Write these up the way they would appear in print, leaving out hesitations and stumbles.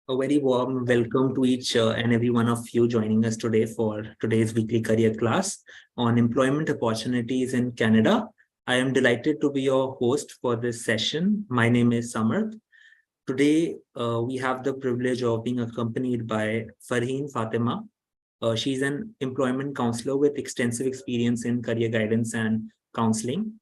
A very warm welcome to each and every one of you joining us today for today's weekly career class on employment opportunities in Canada. I am delighted to be your host for this session. My name is Samarth. Today, we have the privilege of being accompanied by Farheen Fathima. She's an employment counselor with extensive experience in career guidance and counseling.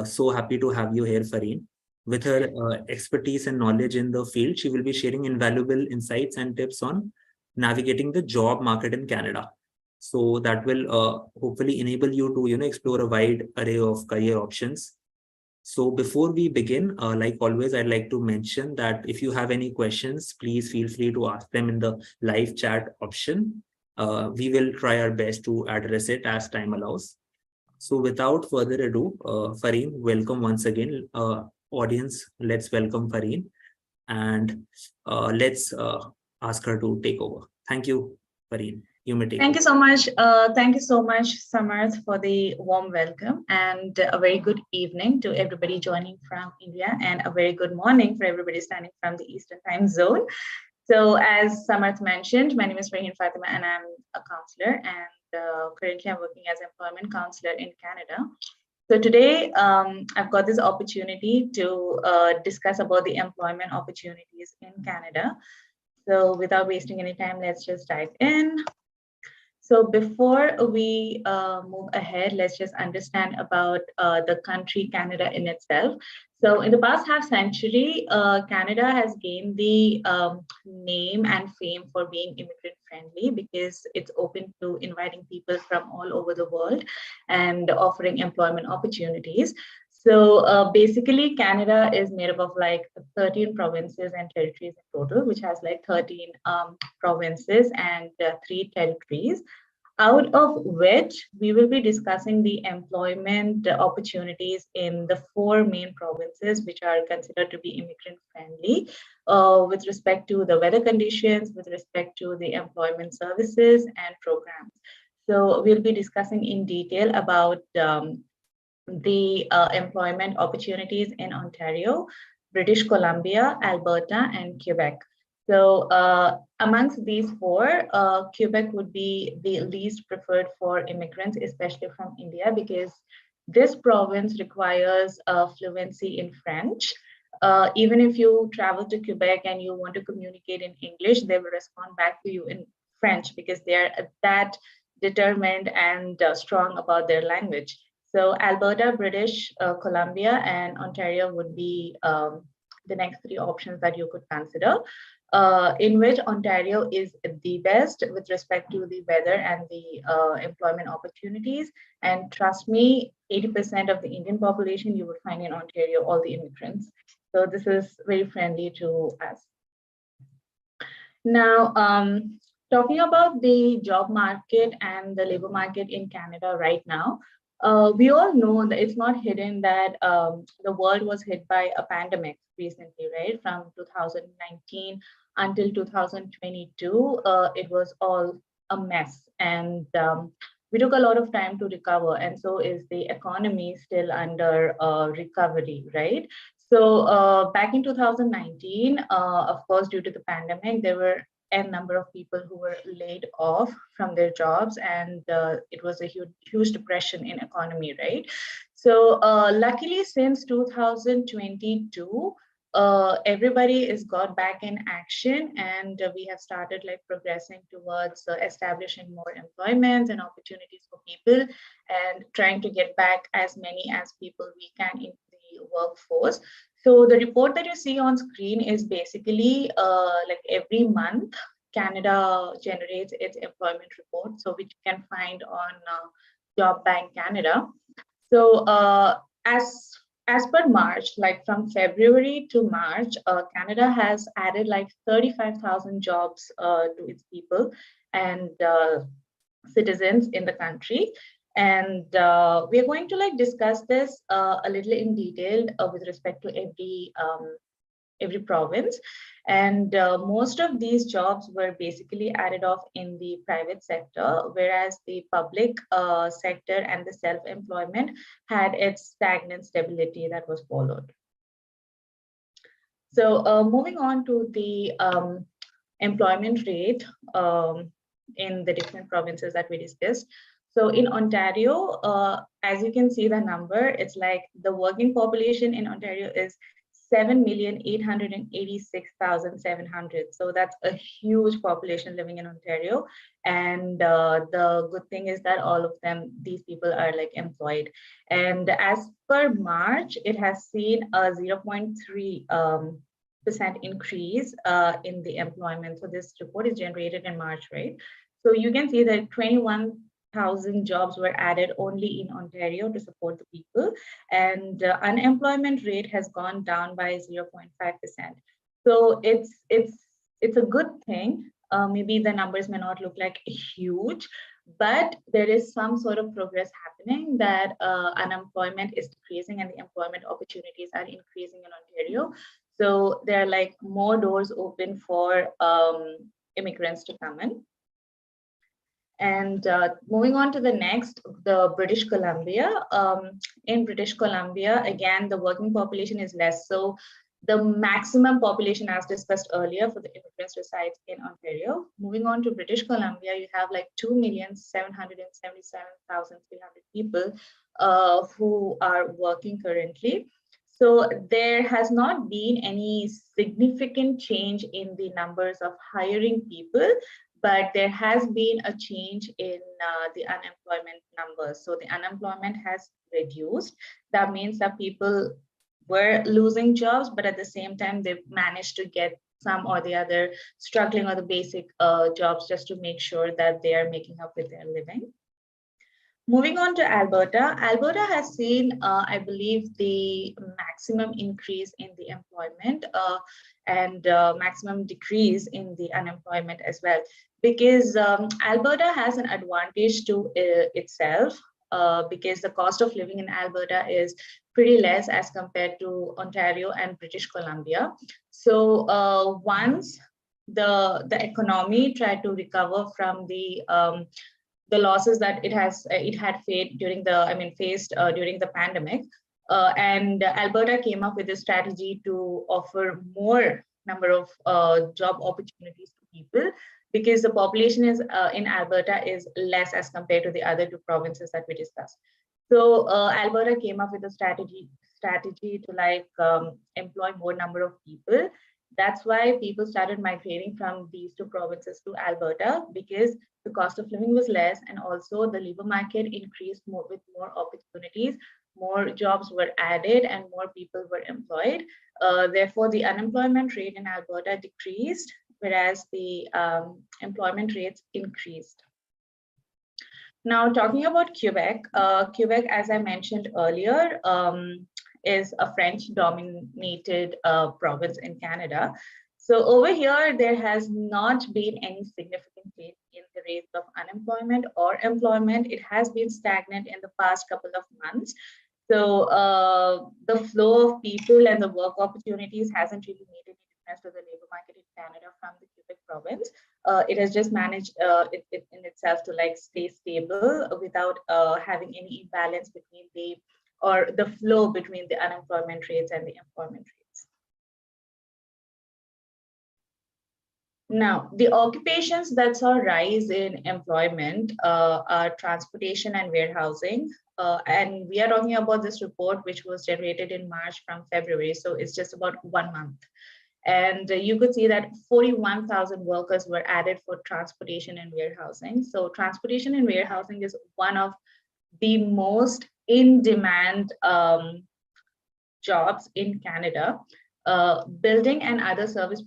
So happy to have you here, Farheen. With her expertise and knowledge in the field, she will be sharing invaluable insights and tips on navigating the job market in Canada. So that will hopefully enable you to explore a wide array of career options. So before we begin, like always, I'd like to mention that if you have any questions, please feel free to ask them in the live chat option. We will try our best to address it as time allows. So without further ado, Farheen, welcome once again. Audience, let's welcome Farheen and let's ask her to take over. Thank you, Farheen. You may take Thank over. you so much. Thank you so much, Samarth, for the warm welcome and a very good evening to everybody joining from India and a very good morning for everybody standing from the Eastern time zone. So as Samarth mentioned, my name is Farheen Fathima and I'm a counselor and currently I'm working as an employment counselor in Canada. So today I've got this opportunity to discuss about the employment opportunities in Canada. So without wasting any time, let's just dive in. So before we move ahead, let's just understand about the country Canada in itself. So in the past half century, Canada has gained the name and fame for being immigrant friendly because it's open to inviting people from all over the world and offering employment opportunities. So basically, Canada is made up of like 13 provinces and territories in total, which has like 13 provinces and 3 territories, out of which we will be discussing the employment opportunities in the 4 main provinces, which are considered to be immigrant friendly, with respect to the weather conditions, with respect to the employment services and programs. So we'll be discussing in detail about the employment opportunities in Ontario, British Columbia, Alberta, and Quebec. So amongst these 4, Quebec would be the least preferred for immigrants, especially from India, because this province requires fluency in French. Even if you travel to Quebec and you want to communicate in English, they will respond back to you in French because they are that determined and strong about their language. So Alberta, British Columbia, and Ontario would be the next 3 options that you could consider, in which Ontario is the best with respect to the weather and the employment opportunities. And trust me, 80% of the Indian population you would find in Ontario, all the immigrants. So this is very friendly to us. Now, talking about the job market and the labor market in Canada right now, we all know that it's not hidden that the world was hit by a pandemic recently, right? From 2019 until 2022, it was all a mess. And we took a lot of time to recover. And so is the economy still under recovery, right? So back in 2019, of course, due to the pandemic, there were a number of people who were laid off from their jobs, and it was a huge depression in economy, right? So luckily, since 2022, everybody is got back in action, and we have started like progressing towards establishing more employment and opportunities for people, and trying to get back as many as people we can into the workforce. So the report that you see on screen is basically like every month, Canada generates its employment report, so which you can find on Job Bank Canada. So as per March, like from February to March, Canada has added like 35,000 jobs to its people and citizens in the country. And we are going to like discuss this a little in detail with respect to every province. And most of these jobs were basically added off in the private sector, whereas the public sector and the self-employment had its stagnant stability that was followed. So moving on to the employment rate in the different provinces that we discussed. So in Ontario, as you can see the number, it's like the working population in Ontario is 7,886,700. So that's a huge population living in Ontario. And the good thing is that all of them, these people are like employed. And as per March, it has seen a 0.3 percent increase in the employment. So this report is generated in March, right? So you can see that 21,000 jobs were added only in Ontario to support the people, and unemployment rate has gone down by 0.5%. So it's a good thing. Maybe the numbers may not look like huge, but there is some sort of progress happening that unemployment is decreasing and the employment opportunities are increasing in Ontario. So there are like more doors open for immigrants to come in. And moving on to the next, the British Columbia. In British Columbia, again, the working population is less. So the maximum population, as discussed earlier, for the immigrants resides in Ontario. Moving on to British Columbia, you have like 2,777,300 people who are working currently. So there has not been any significant change in the numbers of hiring people, but there has been a change in the unemployment numbers. So the unemployment has reduced. That means that people were losing jobs, but at the same time, they've managed to get some or the other struggling or the basic jobs just to make sure that they are making up with their living. Moving on to Alberta, Alberta has seen, I believe, the maximum increase in the employment and maximum decrease in the unemployment as well, because Alberta has an advantage to itself because the cost of living in Alberta is pretty less as compared to Ontario and British Columbia. So once the economy tried to recover from the losses that it had faced during the pandemic, and Alberta came up with a strategy to offer more number of job opportunities to people, because the population is in Alberta is less as compared to the other two provinces that we discussed. So Alberta came up with a strategy to like employ more number of people. That's why people started migrating from these two provinces to Alberta, because the cost of living was less, and also the labor market increased more with more opportunities, more jobs were added, and more people were employed. Therefore, the unemployment rate in Alberta decreased, whereas the employment rates increased. Now, talking about Quebec, Quebec, as I mentioned earlier, is a French-dominated province in Canada. So over here, there has not been any significant change in the rates of unemployment or employment. It has been stagnant in the past couple of months. So the flow of people and the work opportunities hasn't really made any difference to the labor market in Canada from the Quebec province. It has just managed it in itself to like stay stable without having any imbalance between the flow between the unemployment rates and the employment rates. Now, the occupations that saw rise in employment are transportation and warehousing. And we are talking about this report, which was generated in March from February. So it's just about 1 month. And you could see that 41,000 workers were added for transportation and warehousing. So transportation and warehousing is one of the most in-demand jobs in Canada. Building and other services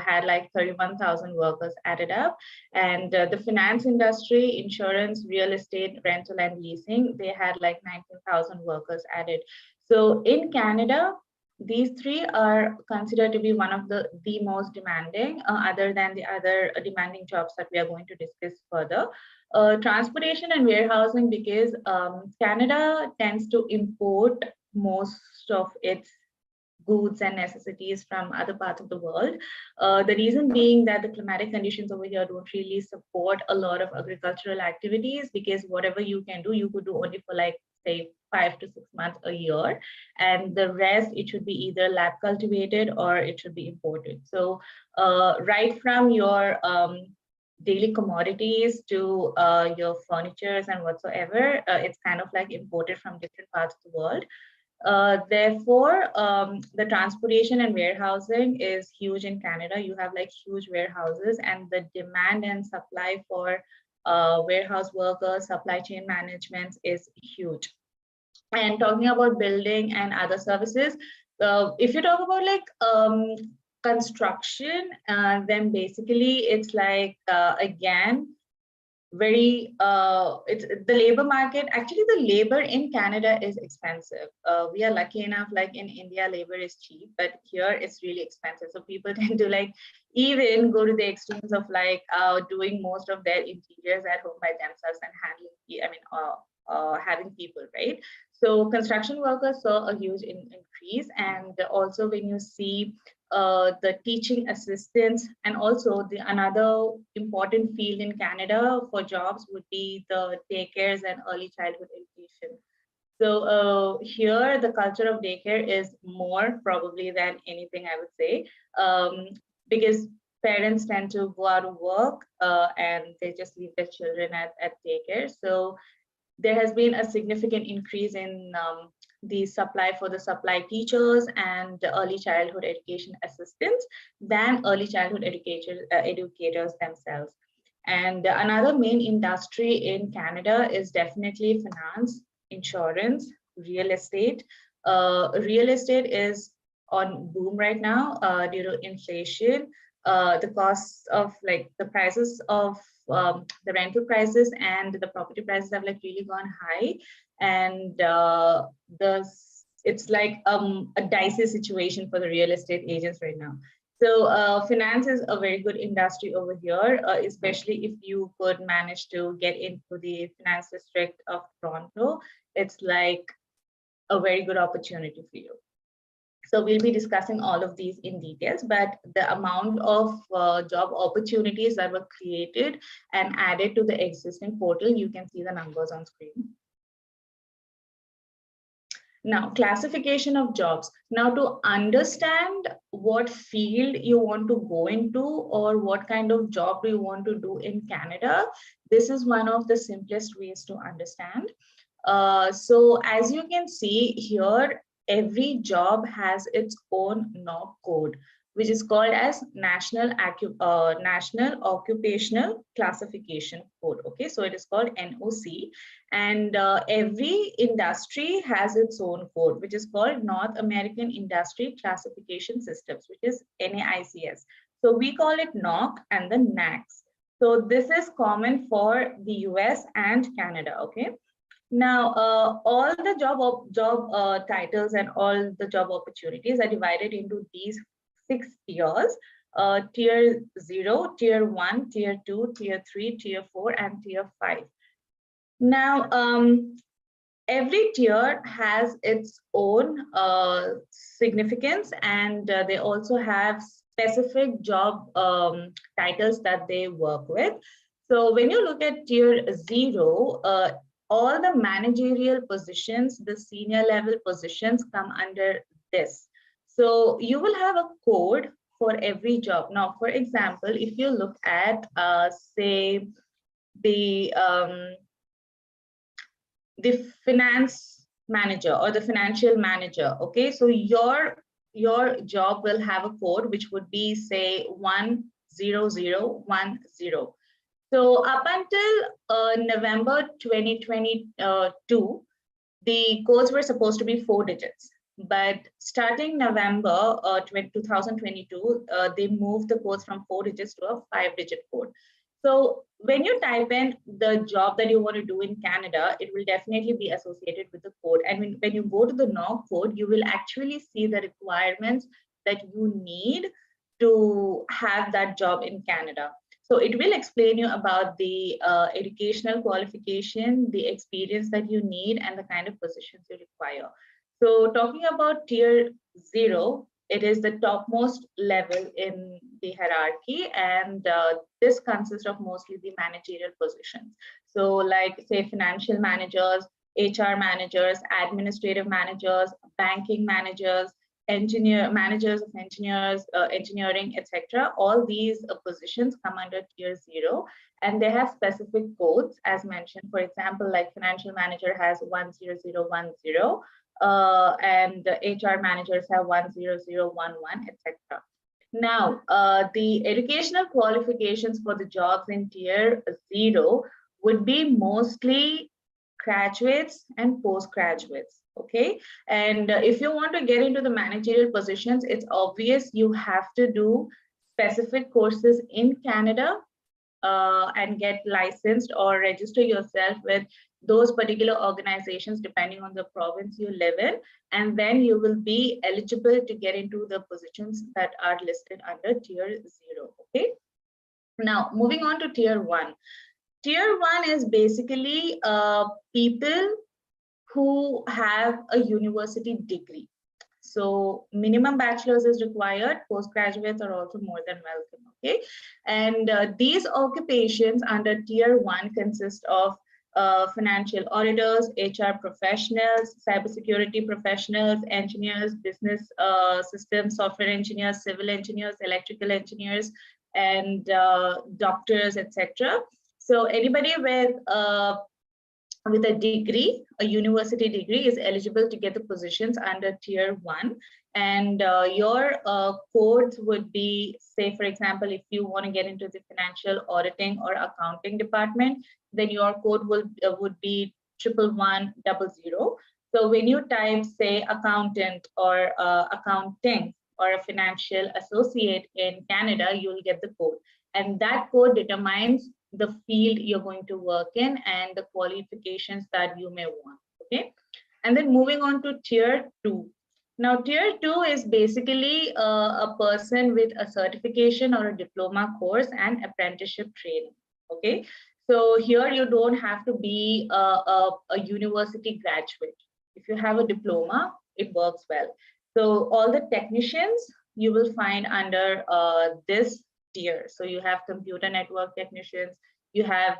had like 31,000 workers added up, and the finance industry, insurance, real estate, rental and leasing, they had like 19,000 workers added. So in Canada, these three are considered to be one of the most demanding, other than the other demanding jobs that we are going to discuss further. Transportation and warehousing, because Canada tends to import most of its goods and necessities from other parts of the world. The reason being that the climatic conditions over here don't really support a lot of agricultural activities, because whatever you can do, you could do only for like say 5 to 6 months a year, and the rest it should be either lab cultivated or it should be imported. So right from your daily commodities to your furnitures and whatsoever, it's kind of like imported from different parts of the world. Therefore, the transportation and warehousing is huge in Canada. You have like huge warehouses, and the demand and supply for warehouse workers, supply chain management is huge. And talking about building and other services, if you talk about like construction, then basically it's like again very it's the labor market. Actually, the labor in Canada is expensive. We are lucky enough, like in India, labor is cheap, but here it's really expensive. So people tend to like even go to the extremes of like doing most of their interiors at home by themselves and handling, I mean, having people, right? So construction workers saw a huge increase, and also when you see the teaching assistants, and also the another important field in Canada for jobs would be the daycares and early childhood education. So here the culture of daycare is more probably than anything, I would say, because parents tend to go out of work and they just leave their children at daycare. So there has been a significant increase in the supply for the supply teachers and the early childhood education assistants than early childhood educators themselves. And another main industry in Canada is definitely finance, insurance, real estate. Real estate is on boom right now due to inflation. The costs of like the prices of the rental prices and the property prices have like really gone high, and it's like a dicey situation for the real estate agents right now. So finance is a very good industry over here, especially if you could manage to get into the finance district of Toronto. It's like a very good opportunity for you. So we'll be discussing all of these in details, but the amount of job opportunities that were created and added to the existing portal, you can see the numbers on screen. Now, classification of jobs. Now, to understand what field you want to go into or what kind of job do you want to do in Canada, this is one of the simplest ways to understand. So as you can see here, every job has its own NOC code, which is called as National Occupational Classification Code. Okay, so it is called NOC, and every industry has its own code, which is called North American Industry Classification Systems, which is NAICS. So we call it NOC and the NACS. So this is common for the US and Canada. Okay. Now, all the job titles and all the job opportunities are divided into these 6 tiers: tier 0, tier 1, tier 2, tier 3, tier 4, and tier 5. Now, every tier has its own significance, and they also have specific job titles that they work with. So when you look at tier 0, all the managerial positions, the senior level positions come under this. So you will have a code for every job. Now, for example, if you look at, say, the finance manager or the financial manager, okay? So your job will have a code which would be, say, 10010. So up until November 2022, the codes were supposed to be 4 digits. But starting November 2022, they moved the codes from 4 digits to a 5-digit code. So when you type in the job that you want to do in Canada, it will definitely be associated with the code. And when you go to the NOC code, you will actually see the requirements that you need to have that job in Canada. So it will explain you about the educational qualification, the experience that you need, and the kind of positions you require. So talking about tier 0, it is the topmost level in the hierarchy, and this consists of mostly the managerial positions. So like, say, financial managers, HR managers, administrative managers, banking managers, managers of engineering, etc. All these positions come under tier 0, and they have specific codes as mentioned. For example, like financial manager has 10010, and HR managers have 10011, etc. Now, the educational qualifications for the jobs in tier 0 would be mostly graduates and postgraduates. Okay, and if you want to get into the managerial positions, it's obvious you have to do specific courses in Canada and get licensed or register yourself with those particular organizations depending on the province you live in, and then you will be eligible to get into the positions that are listed under tier 0. Okay, now moving on to tier 1. Tier 1 is basically people who have a university degree. So minimum bachelor's is required. Postgraduates are also more than welcome. Okay, and these occupations under tier 1 consist of financial auditors, HR professionals, cybersecurity professionals, engineers, business systems, software engineers, civil engineers, electrical engineers, and doctors, etc. So anybody with a degree, a university degree, is eligible to get the positions under tier 1. And your codes would be, say, for example, if you want to get into the financial auditing or accounting department, then your code would be 11100. So when you type, say, accountant or accounting or a financial associate in Canada, you'll get the code. And that code determines the field you're going to work in and the qualifications that you may want. Okay, and then moving on to tier 2. Now tier 2 is basically a person with a certification or a diploma course and apprenticeship training. Okay, so here you don't have to be a university graduate. If you have a diploma, it works well. So all the technicians you will find under this tier. So you have computer network technicians, you have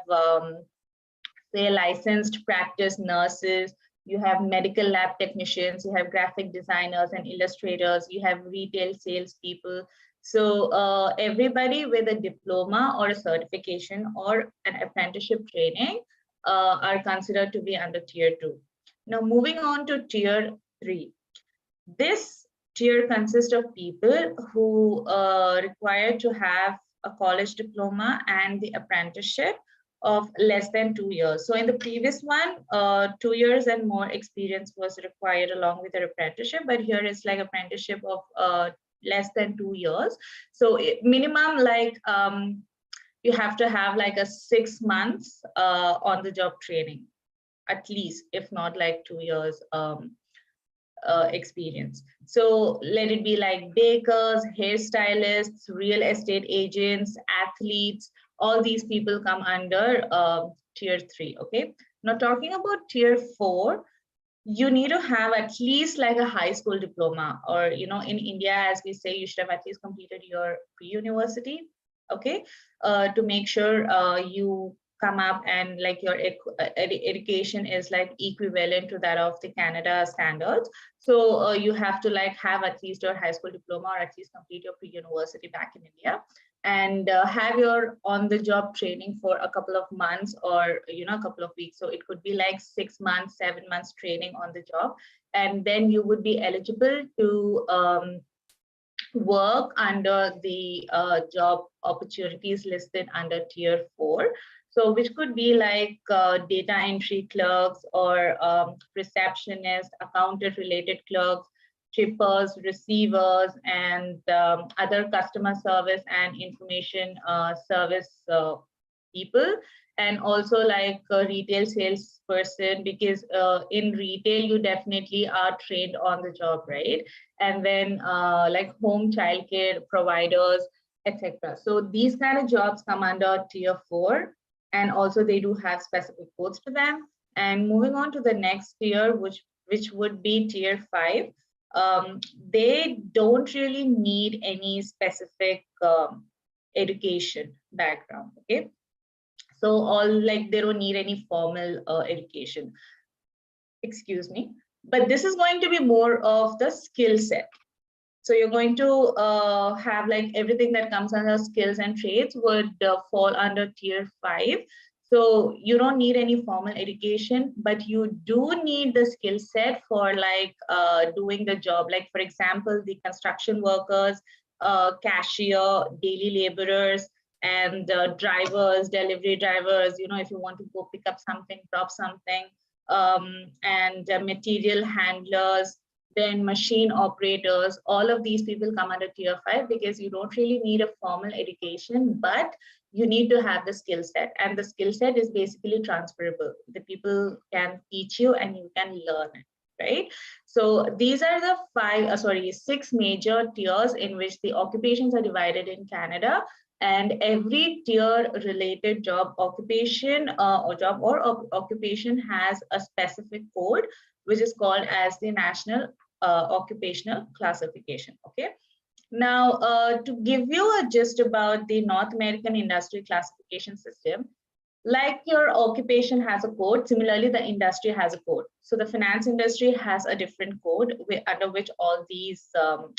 say licensed practice nurses, you have medical lab technicians, you have graphic designers and illustrators, you have retail salespeople. So everybody with a diploma or a certification or an apprenticeship training are considered to be under tier 2. Now moving on to tier 3. This tier consists of people who require to have a college diploma and the apprenticeship of less than 2 years. So in the previous one, 2 years and more experience was required along with their apprenticeship, but here it's like apprenticeship of less than 2 years. So minimum, like you have to have like a 6 months on the job training, at least, if not like 2 years experience. So let it be like bakers, hairstylists, real estate agents, athletes, all these people come under tier 3. Okay, now talking about tier 4, you need to have at least like a high school diploma, or in India, as we say, you should have at least completed your pre-university. Okay, to make sure you come up and like your education is like equivalent to that of the Canada standards. So you have to like have at least your high school diploma or at least complete your pre-university back in India, and have your on-the-job training for a couple of months or a couple of weeks. So it could be like 6 months, 7 months training on the job, and then you would be eligible to work under the job opportunities listed under tier 4. So which could be like data entry clerks or receptionist, accountant related clerks, shippers, receivers, and other customer service and information service people, and also like a retail salesperson, because in retail you definitely are trained on the job, right? And then like home childcare providers, etc. So these kind of jobs come under tier 4, and also they do have specific codes to them. And moving on to the next tier, which would be tier 5, they don't really need any specific education background. Okay, so all like they don't need any formal education. excuse me, but this is going to be more of the skill set. So you're going to have like everything that comes under skills and trades would fall under tier 5. So you don't need any formal education, but you do need the skill set for like doing the job. Like for example, the construction workers, cashier, daily laborers, and drivers, delivery drivers, you know, if you want to go pick up something, drop something, and material handlers, then machine operators, all of these people come under tier 5 because you don't really need a formal education, but you need to have the skill set, and the skill set is basically transferable. The people can teach you and you can learn it, right? So these are the 6 major tiers in which the occupations are divided in Canada, and every tier related job occupation occupation has a specific code, which is called as the National Occupational Classification. Okay. Now, to give you a gist about the North American industry classification system, like your occupation has a code, similarly, the industry has a code. So the finance industry has a different code under which all these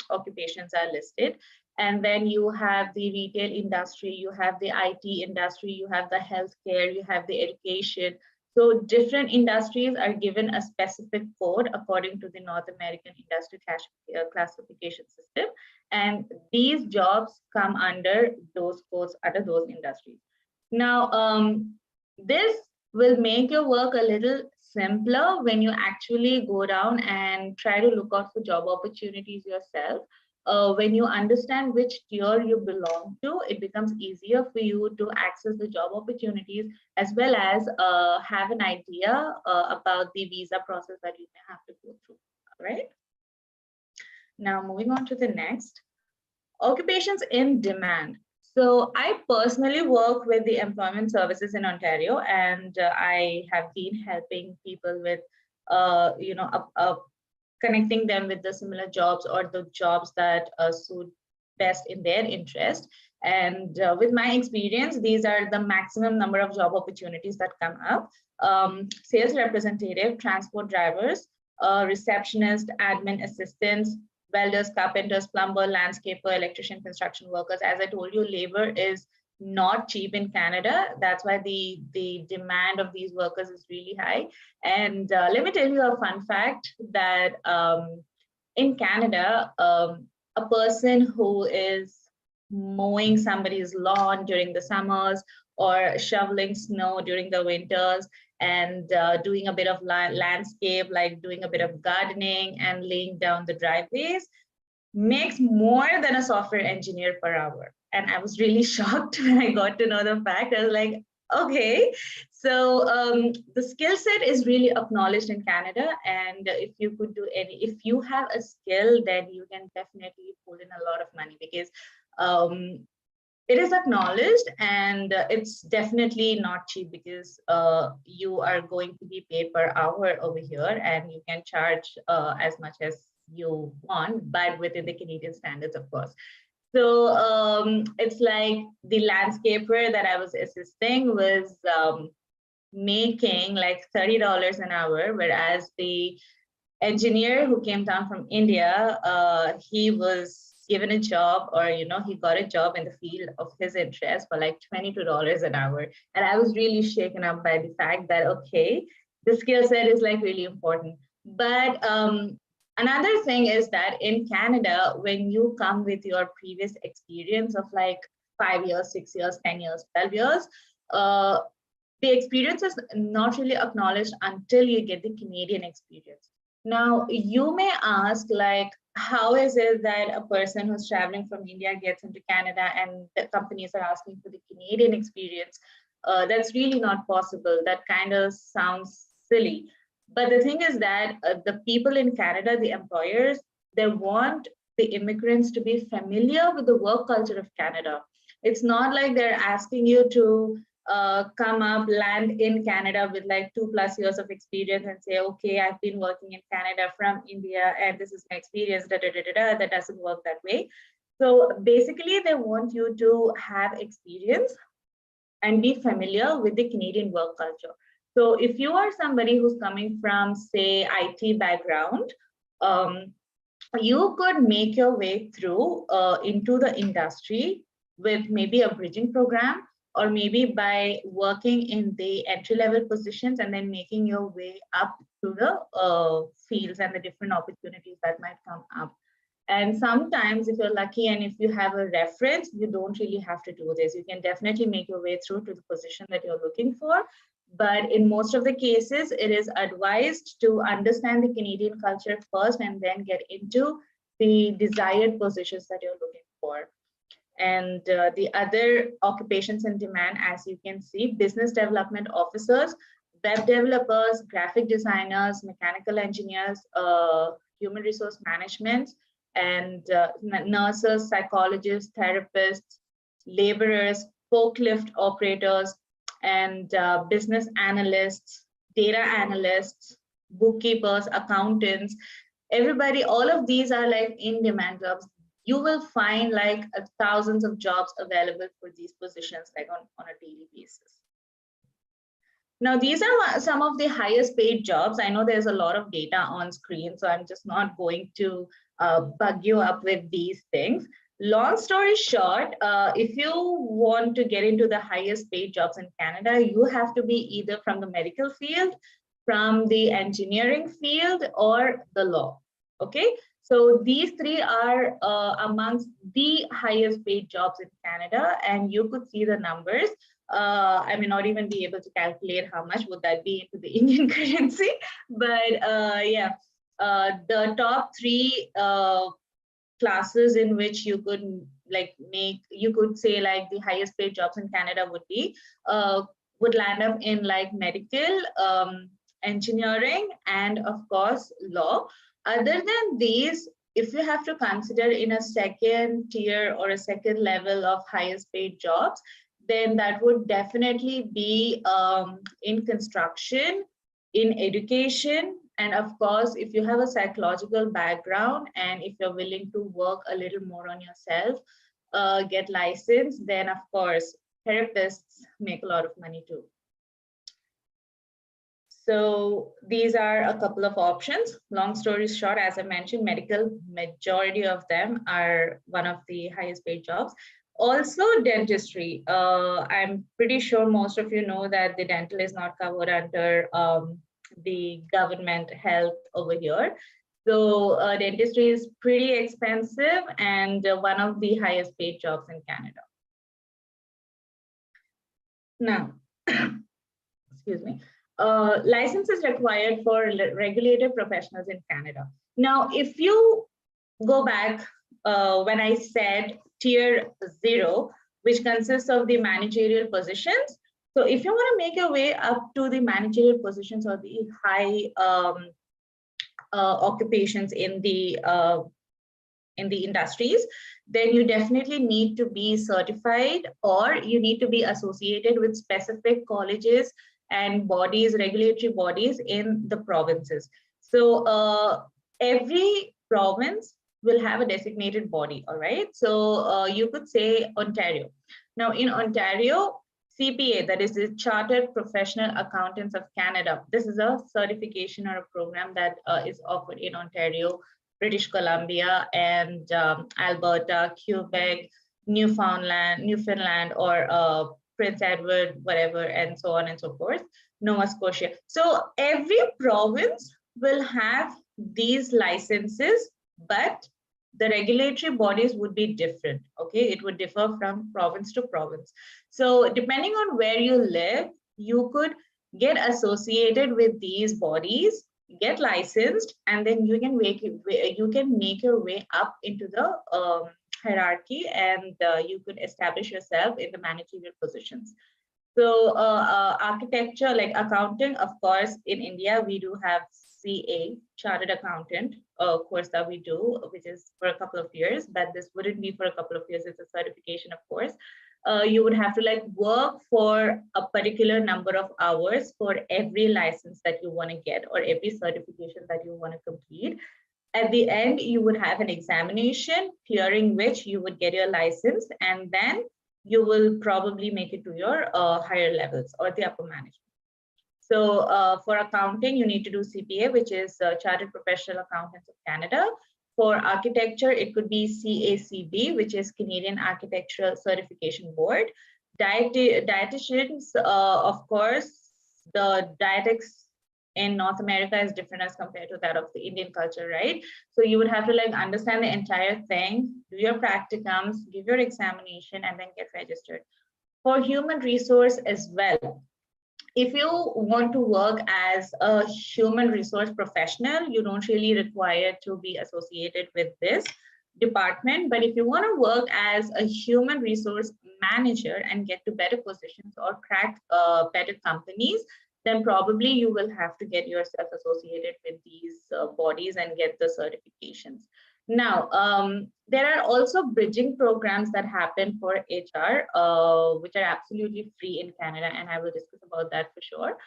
occupations are listed. And then you have the retail industry, you have the IT industry, you have the healthcare, you have the education. So different industries are given a specific code according to the North American industry classification system. And these jobs come under those codes, under those industries. Now, this will make your work a little simpler when you actually go down and try to look out for job opportunities yourself. When you understand which tier you belong to, it becomes easier for you to access the job opportunities, as well as have an idea about the visa process that you may have to go through. All right. Now, moving on to the next, occupations in demand. So I personally work with the employment services in Ontario, and I have been helping people with, connecting them with the similar jobs or the jobs that suit best in their interest. And with my experience, these are the maximum number of job opportunities that come up. Sales representative, transport drivers, receptionist, admin assistants, welders, carpenters, plumber, landscaper, electrician, construction workers. As I told you, labor is not cheap in Canada. That's why the demand of these workers is really high. And let me tell you a fun fact that in Canada, a person who is mowing somebody's lawn during the summers or shoveling snow during the winters and doing a bit of landscape, like doing a bit of gardening and laying down the driveways, makes more than a software engineer per hour. And I was really shocked when I got to know the fact. I was like, okay, so the skill set is really acknowledged in Canada. And if you have a skill, then you can definitely pull in a lot of money, because it is acknowledged, and it's definitely not cheap, because you are going to be paid per hour over here, and you can charge as much as you want, but within the Canadian standards, of course. So it's like the landscaper that I was assisting was making like $30 an hour, whereas the engineer who came down from India, he was given a job, or he got a job in the field of his interest for like $22 an hour. And I was really shaken up by the fact that, okay, the skill set is like really important. But another thing is that in Canada, when you come with your previous experience of like 5 years, 6 years, 10 years, 12 years, the experience is not really acknowledged until you get the Canadian experience. Now, you may ask, like, how is it that a person who's traveling from India gets into Canada and the companies are asking for the Canadian experience? That's really not possible. That kind of sounds silly. But the thing is that the people in Canada, the employers, they want the immigrants to be familiar with the work culture of Canada. It's not like they're asking you to come up, land in Canada with like 2+ years of experience and say, okay, I've been working in Canada from India and this is my experience, That doesn't work that way. So basically, they want you to have experience and be familiar with the Canadian work culture. So if you are somebody who's coming from, say, IT background, you could make your way through into the industry with maybe a bridging program, or maybe by working in the entry-level positions and then making your way up to the fields and the different opportunities that might come up. And sometimes if you're lucky and if you have a reference, you don't really have to do this. You can definitely make your way through to the position that you're looking for. But in most of the cases, it is advised to understand the Canadian culture first and then get into the desired positions that you're looking for. And the other occupations in demand, as you can see, business development officers, web developers, graphic designers, mechanical engineers, human resource management, and nurses, psychologists, therapists, laborers, forklift operators, and business analysts, data analysts, bookkeepers, accountants. Everybody, all of these are like in-demand jobs. You will find like thousands of jobs available for these positions, like on a daily basis. Now, these are some of the highest paid jobs. I know there's a lot of data on screen, so I'm just not going to bug you up with these things. Long story short, if you want to get into the highest paid jobs in Canada, you have to be either from the medical field, from the engineering field, or the law. Okay, so these three are amongst the highest paid jobs in Canada, and you could see the numbers. I may not even be able to calculate how much would that be into the Indian currency, but yeah, the top three classes in which you could you could say like the highest paid jobs in Canada would be would land up in like medical, engineering, and of course law. Other than these, if you have to consider in a second tier or a second level of highest paid jobs, then that would definitely be in construction, in education, and of course, if you have a psychological background and if you're willing to work a little more on yourself, get licensed, then of course, therapists make a lot of money too. So these are a couple of options. Long story short, as I mentioned, medical, majority of them are one of the highest paid jobs. Also dentistry. I'm pretty sure most of you know that the dental is not covered under the government health over here. So dentistry is pretty expensive and one of the highest paid jobs in Canada. Now, excuse me. License is required for regulated professionals in Canada. Now, if you go back when I said tier 0, which consists of the managerial positions. So if you want to make your way up to the managerial positions or the high occupations in the industries, then you definitely need to be certified, or you need to be associated with specific colleges and bodies, regulatory bodies in the provinces. So every province will have a designated body, all right? So you could say Ontario. Now in Ontario, CPA, that is the Chartered Professional Accountants of Canada. This is a certification or a program that is offered in Ontario, British Columbia, and Alberta, Quebec, Newfoundland, or Prince Edward, whatever, and so on and so forth, Nova Scotia. So every province will have these licenses, but the regulatory bodies would be different, okay? It would differ from province to province. So depending on where you live, you could get associated with these bodies, get licensed, and then you can make your way up into the hierarchy, and you could establish yourself in the managerial positions. So architecture, like accounting, of course, in India, we do have CA, Chartered Accountant, course that we do, which is for a couple of years, but this wouldn't be for a couple of years, it's a certification, of course. You would have to like work for a particular number of hours for every license that you want to get or every certification that you want to complete. At the end, you would have an examination, clearing which you would get your license, and then you will probably make it to your higher levels or the upper management. So for accounting, you need to do CPA, which is Chartered Professional Accountants of Canada. For architecture, it could be CACB, which is Canadian Architectural Certification Board. Dietitians, of course, the dietetics in North America is different as compared to that of the Indian culture, right? So you would have to like understand the entire thing, do your practicums, give your examination, and then get registered. For human resource as well, if you want to work as a human resource professional, you don't really require to be associated with this department. But if you want to work as a human resource manager and get to better positions or crack better companies, then probably you will have to get yourself associated with these bodies and get the certifications. Now, there are also bridging programs that happen for HR, which are absolutely free in Canada, and I will discuss about that for sure.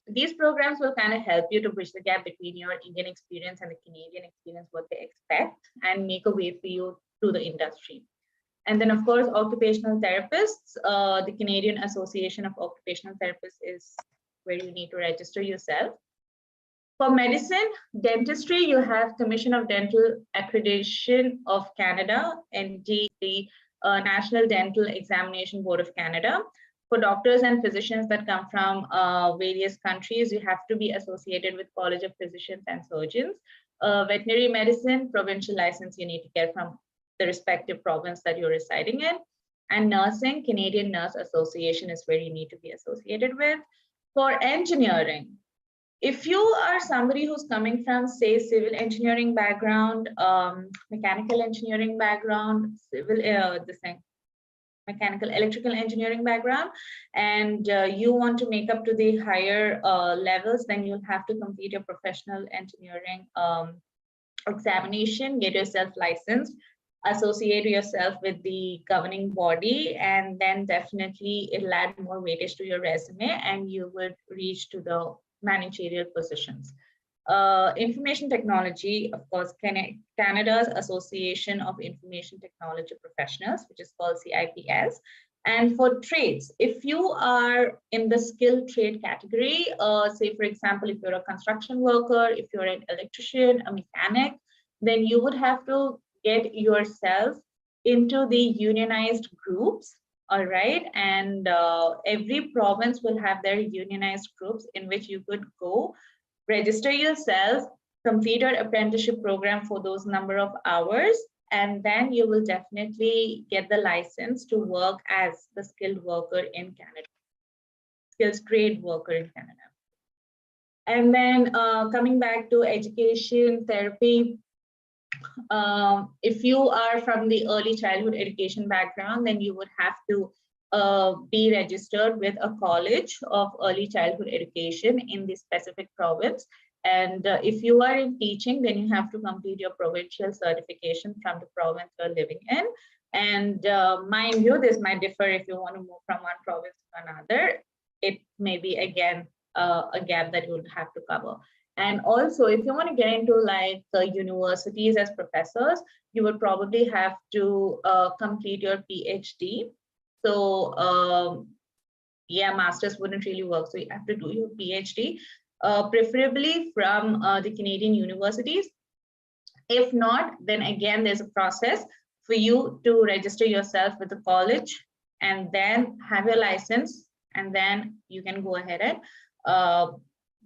These programs will kind of help you to bridge the gap between your Indian experience and the Canadian experience, what they expect, and make a way for you through the industry. And then, of course, occupational therapists. The Canadian Association of Occupational Therapists is where you need to register yourself. For medicine, dentistry, you have Commission of Dental Accreditation of Canada, and the National Dental Examination Board of Canada. For doctors and physicians that come from various countries, you have to be associated with College of Physicians and Surgeons. Veterinary medicine, provincial license you need to get from the respective province that you're residing in. And nursing, Canadian Nurse Association is where you need to be associated with. For engineering, if you are somebody who's coming from, say, civil engineering background, mechanical engineering background, mechanical electrical engineering background, and you want to make up to the higher levels, then you'll have to complete your professional engineering examination, get yourself licensed, associate yourself with the governing body, and then definitely it'll add more weightage to your resume and you would reach to the managerial positions. Information technology, of course, Canada's Association of Information Technology Professionals, which is called CIPS. And for trades, if you are in the skilled trade category, say, for example, if you're a construction worker, if you're an electrician, a mechanic, then you would have to get yourself into the unionized groups. All right, and every province will have their unionized groups in which you could go, register yourself, complete your apprenticeship program for those number of hours, and then you will definitely get the license to work as the skilled worker in Canada, skills trade worker in Canada. And then coming back to education, therapy, if you are from the early childhood education background, then you would have to be registered with a college of early childhood education in the specific province. And if you are in teaching, then you have to complete your provincial certification from the province you're living in. And mind you, this might differ if you want to move from one province to another. It may be, again, a gap that you would have to cover. And also, if you want to get into like universities as professors, you would probably have to complete your PhD. So yeah, masters wouldn't really work. So you have to do your PhD, preferably from the Canadian universities. If not, then again, there's a process for you to register yourself with the college and then have your license, and then you can go ahead and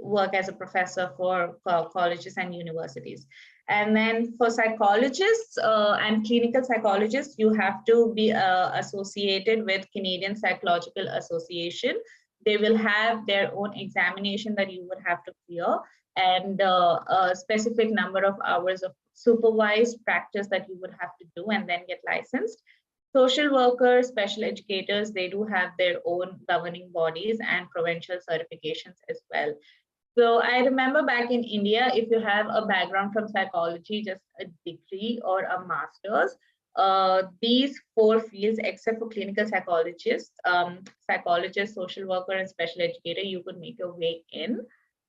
work as a professor for colleges and universities. And then for psychologists and clinical psychologists, you have to be associated with Canadian Psychological Association. They will have their own examination that you would have to clear, and a specific number of hours of supervised practice that you would have to do and then get licensed. Social workers, special educators, they do have their own governing bodies and provincial certifications as well. So I remember back in India, if you have a background from psychology, just a degree or a master's, these 4 fields, except for clinical psychologists, psychologist, social worker, and special educator, you could make your way in.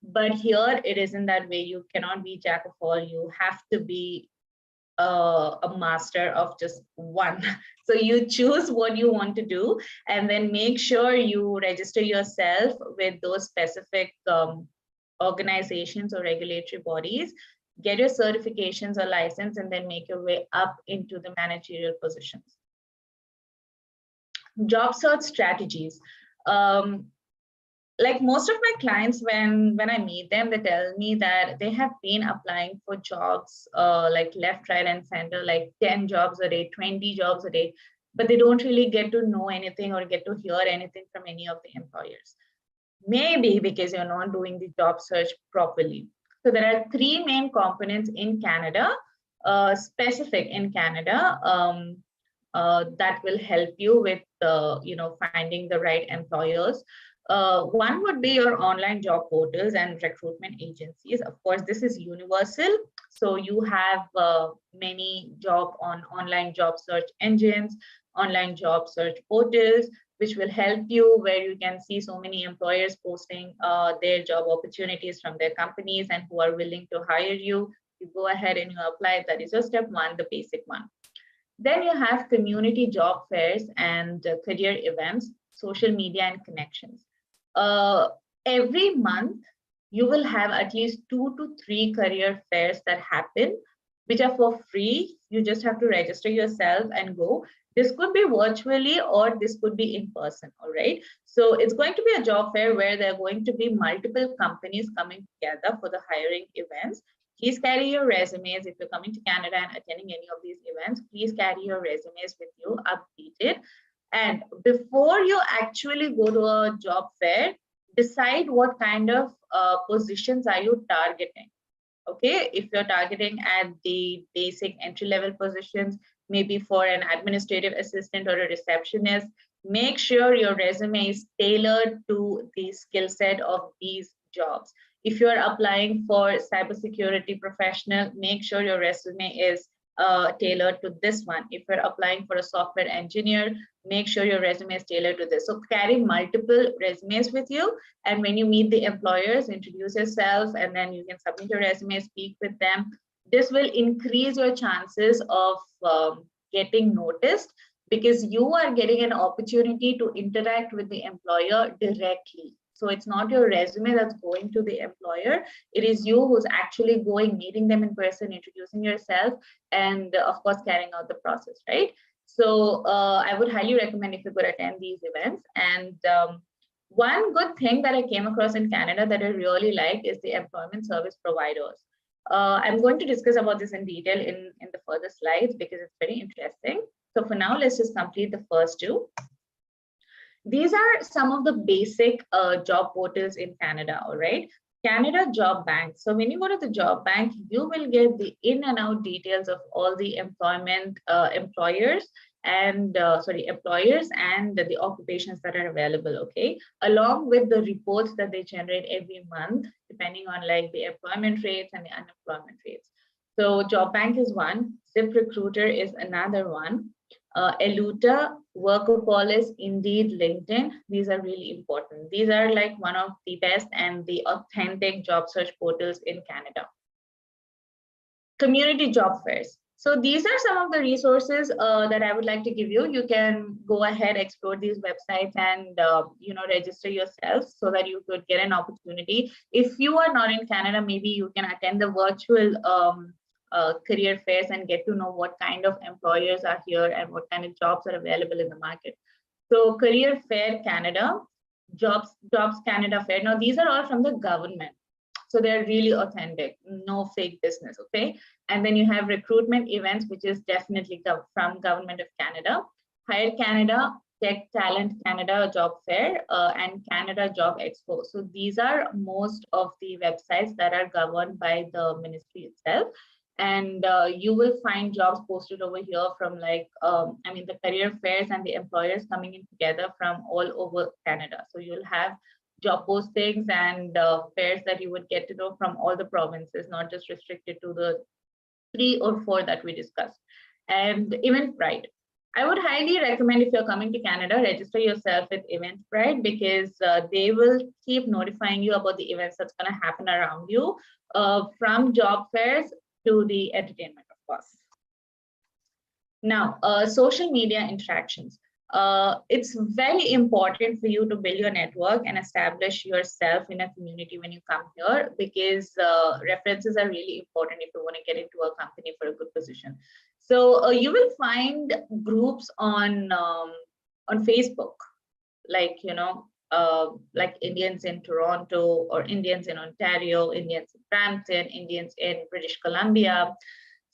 But here it isn't that way. You cannot be jack of all. You have to be a master of just one. So you choose what you want to do, and then make sure you register yourself with those specific organizations or regulatory bodies, get your certifications or license, and then make your way up into the managerial positions. Job search strategies. Like most of my clients, when I meet them, they tell me that they have been applying for jobs like left, right, and center, like 10 jobs a day, 20 jobs a day, but they don't really get to know anything or get to hear anything from any of the employers. Maybe because you're not doing the job search properly. So there are three main components in Canada, specific in Canada, that will help you with finding the right employers. One would be your online job portals and recruitment agencies. Of course, this is universal. So you have many online job search engines, online job search portals, which will help you, where you can see so many employers posting their job opportunities from their companies and who are willing to hire you. You go ahead and you apply. That is your step one, the basic one. Then you have community job fairs and career events, social media and connections. Every month, you will have at least 2 to 3 career fairs that happen, which are for free. You just have to register yourself and go. This could be virtually or this could be in person, all right? So it's going to be a job fair where there are going to be multiple companies coming together for the hiring events. Please carry your resumes. If you're coming to Canada and attending any of these events, please carry your resumes with you, updated. And before you actually go to a job fair, decide what kind of positions are you targeting. Okay, if you're targeting at the basic entry-level positions, maybe for an administrative assistant or a receptionist, make sure your resume is tailored to the skill set of these jobs. If you're applying for cybersecurity professional, make sure your resume is tailored to this one. If you're applying for a software engineer, make sure your resume is tailored to this. So carry multiple resumes with you. And when you meet the employers, introduce yourself, and then you can submit your resume, speak with them. This will increase your chances of getting noticed, because you are getting an opportunity to interact with the employer directly. So it's not your resume that's going to the employer. It is you who's actually going, meeting them in person, introducing yourself, and of course, carrying out the process, right? So I would highly recommend if you could attend these events. And one good thing that I came across in Canada that I really like is the employment service providers. I'm going to discuss about this in detail in the further slides because it's very interesting. So for now, let's just complete the first two. These are some of the basic job portals in Canada, all right? Canada Job Bank. So when you go to the job bank, you will get the in and out details of all the employers and the occupations that are available, okay? Along with the reports that they generate every month, depending on like the employment rates and the unemployment rates. So Job Bank is one, ZipRecruiter is another one. Eluta, Workopolis, Indeed, LinkedIn, these are really important. These are like one of the best and the authentic job search portals in Canada. Community job fairs. So these are some of the resources that I would like to give you. You can go ahead, explore these websites and register yourself so that you could get an opportunity. If you are not in Canada, maybe you can attend the virtual career fairs and get to know what kind of employers are here and what kind of jobs are available in the market. So Career Fair Canada, Jobs Canada Fair. Now these are all from the government. So they're really authentic, no fake business, okay? And then you have recruitment events, which is definitely from Government of Canada, Hire Canada, Tech Talent Canada Job Fair, and Canada Job Expo. So these are most of the websites that are governed by the ministry itself. And you will find jobs posted over here from like, the career fairs and the employers coming in together from all over Canada. So you'll have job postings and fairs that you would get to know from all the provinces, not just restricted to the 3 or 4 that we discussed. And Eventbrite. I would highly recommend, if you're coming to Canada, register yourself with Eventbrite, because they will keep notifying you about the events that's going to happen around you, from job fairs to the entertainment, of course. Now, social media interactions. It's very important for you to build your network and establish yourself in a community when you come here, because references are really important if you want to get into a company for a good position. So you will find groups on Facebook, like like Indians in Toronto, or Indians in Ontario, Indians in Brampton, Indians in British Columbia,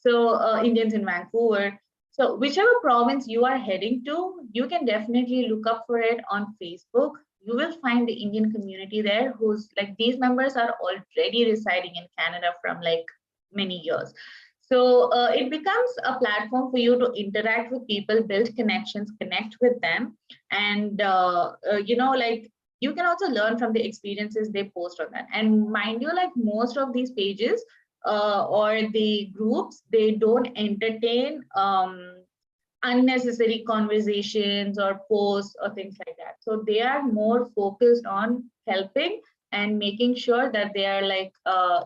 so Indians in Vancouver. So whichever province you are heading to, you can definitely look up for it on Facebook. You will find the Indian community there, who's like, these members are already residing in Canada from like many years. So it becomes a platform for you to interact with people, build connections, connect with them, and like, you can also learn from the experiences they post on that. And mind you, like, most of these pages or the groups, they don't entertain unnecessary conversations or posts or things like that. So they are more focused on helping and making sure that they are like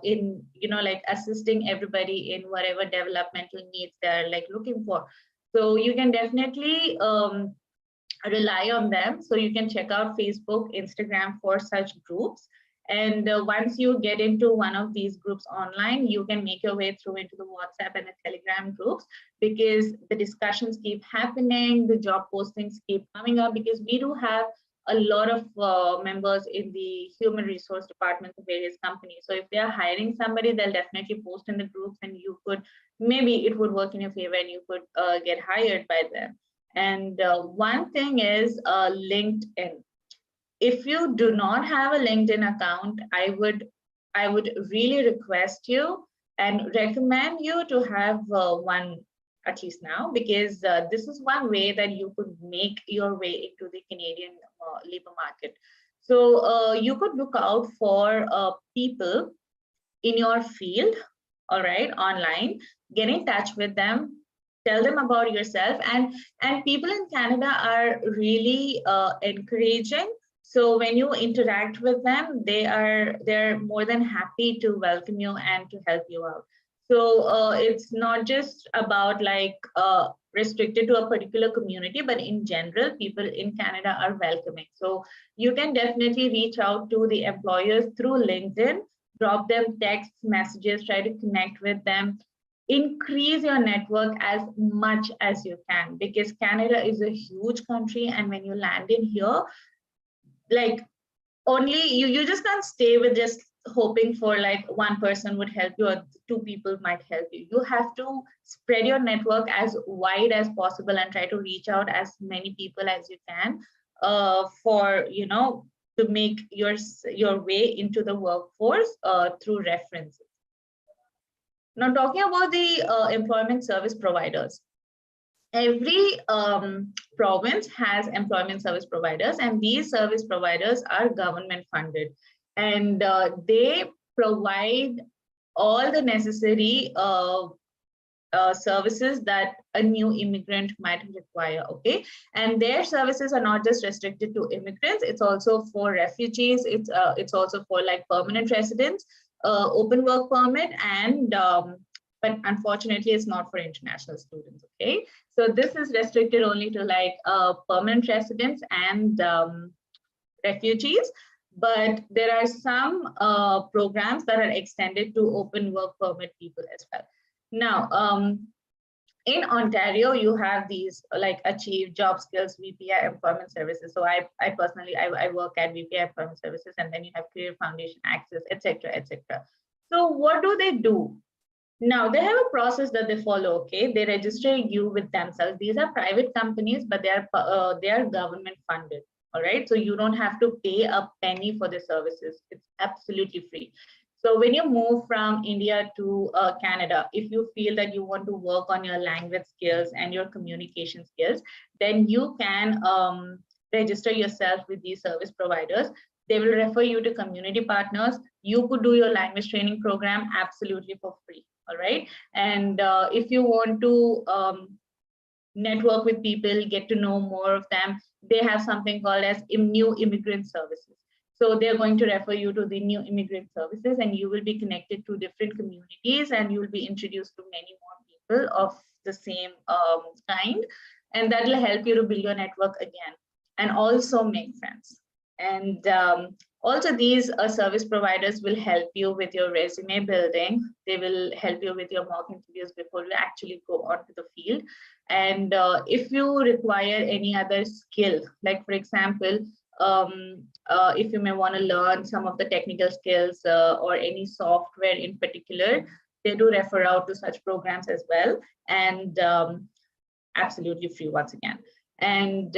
in like assisting everybody in whatever developmental needs they are like looking for. So you can definitely rely on them. So you can check out Facebook, Instagram for such groups. And once you get into one of these groups online, you can make your way through into the WhatsApp and the Telegram groups, because the discussions keep happening, the job postings keep coming up, because we do have a lot of members in the human resource departments of various companies. So if they are hiring somebody, they'll definitely post in the groups, and you could, maybe it would work in your favor and you could get hired by them. And one thing is LinkedIn. If you do not have a LinkedIn account, I would really request you and recommend you to have one, at least now, because this is one way that you could make your way into the Canadian labor market. So you could look out for people in your field, all right, online, get in touch with them, tell them about yourself. And people in Canada are really encouraging. So when you interact with them, they're more than happy to welcome you and to help you out. So it's not just about like restricted to a particular community, but in general, people in Canada are welcoming. So you can definitely reach out to the employers through LinkedIn, drop them texts, messages, try to connect with them, increase your network as much as you can, because Canada is a huge country. And when you land in here, like, only you just can't stay with just hoping for like one person would help you or two people might help you. You have to spread your network as wide as possible and try to reach out as many people as you can for to make your way into the workforce through references. Now, talking about the employment service providers, every province has employment service providers, and these service providers are government funded, and they provide all the necessary services that a new immigrant might require. Okay, and their services are not just restricted to immigrants, it's also for refugees, it's also for like permanent residents, open work permit, and but unfortunately it's not for international students. Okay, so this is restricted only to like permanent residents and refugees, but there are some programs that are extended to open work permit people as well. Now, in Ontario, you have these like Achieve, Job Skills, VPI Employment Services. So I personally, I work at VPI Employment Services, and then you have Career Foundation Access, etc., etc. So what do they do? Now, they have a process that they follow. Okay, they register you with themselves. These are private companies, but they are government funded. All right, so you don't have to pay a penny for the services. It's absolutely free. So when you move from India to Canada, if you feel that you want to work on your language skills and your communication skills, then you can register yourself with these service providers. They will refer you to community partners. You could do your language training program absolutely for free. All right. And if you want to network with people, get to know more of them, they have something called as new immigrant services. So they're going to refer you to the new immigrant services, and you will be connected to different communities, and you will be introduced to many more people of the same kind, and that will help you to build your network again and also make friends. And also these service providers will help you with your resume building. They will help you with your mock interviews before you actually go onto the field. And if you require any other skill, like for example, if you may want to learn some of the technical skills or any software in particular, they do refer out to such programs as well, and absolutely free once again. And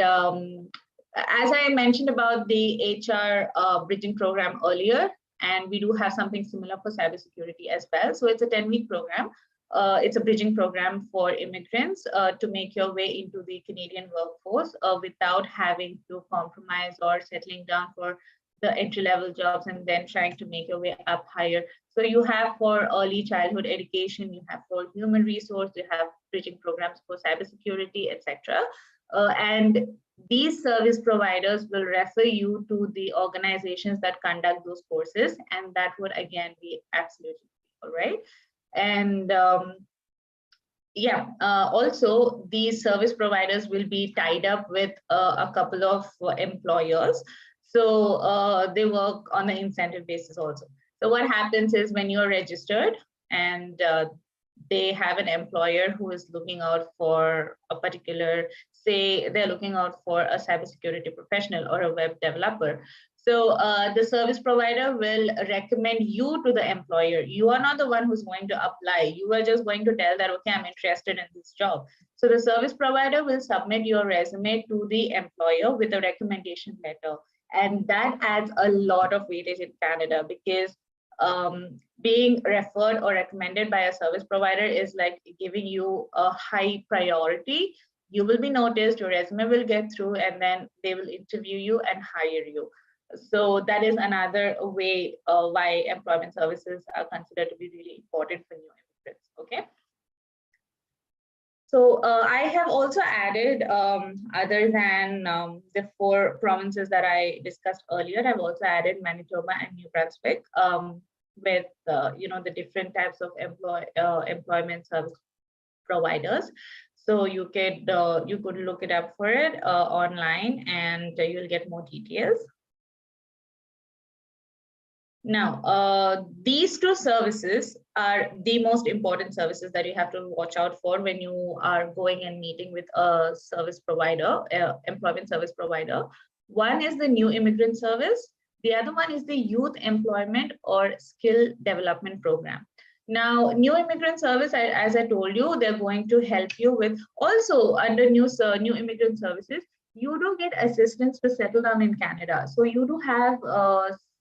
as I mentioned about the HR bridging program earlier, and we do have something similar for cybersecurity as well. So it's a 10-week program. It's a bridging program for immigrants to make your way into the Canadian workforce without having to compromise or settling down for the entry-level jobs and then trying to make your way up higher. So you have for early childhood education, you have for human resource, you have bridging programs for cybersecurity, etc. And these service providers will refer you to the organizations that conduct those courses, and that would again be absolutely all right. And also these service providers will be tied up with a couple of employers. So they work on an incentive basis also. So what happens is when you're registered and they have an employer who is looking out for a particular, say they're looking out for a cybersecurity professional or a web developer. So the service provider will recommend you to the employer. You are not the one who's going to apply. You are just going to tell that, okay, I'm interested in this job. So the service provider will submit your resume to the employer with a recommendation letter. And that adds a lot of weightage in Canada, because being referred or recommended by a service provider is like giving you a high priority. You will be noticed, your resume will get through, and then they will interview you and hire you. So that is another way why employment services are considered to be really important for new immigrants. Okay. So I have also added, other than the 4 provinces that I discussed earlier, I've also added Manitoba and New Brunswick with the different types of employment service providers. So you could look it up for it online, and you'll get more details. Now, these 2 services are the most important services that you have to watch out for when you are going and meeting with a service provider, employment service provider. One is the new immigrant service. The other one is the youth employment or skill development program. Now, new immigrant service, as I told you, they're going to help you with, also under new immigrant services, you do get assistance to settle down in Canada. So you do have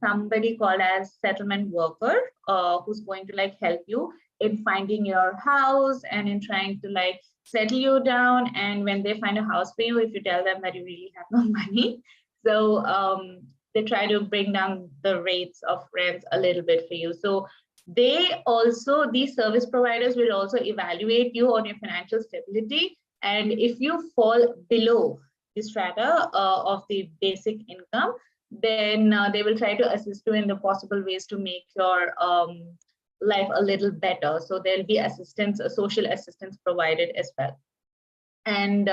somebody called as settlement worker who's going to like help you in finding your house and in trying to like settle you down. And when they find a house for you, if you tell them that you really have no money, so they try to bring down the rates of rents a little bit for you. So these service providers will also evaluate you on your financial stability. And if you fall below the strata of the basic income, then they will try to assist you in the possible ways to make your life a little better. So there'll be assistance, social assistance provided as well. And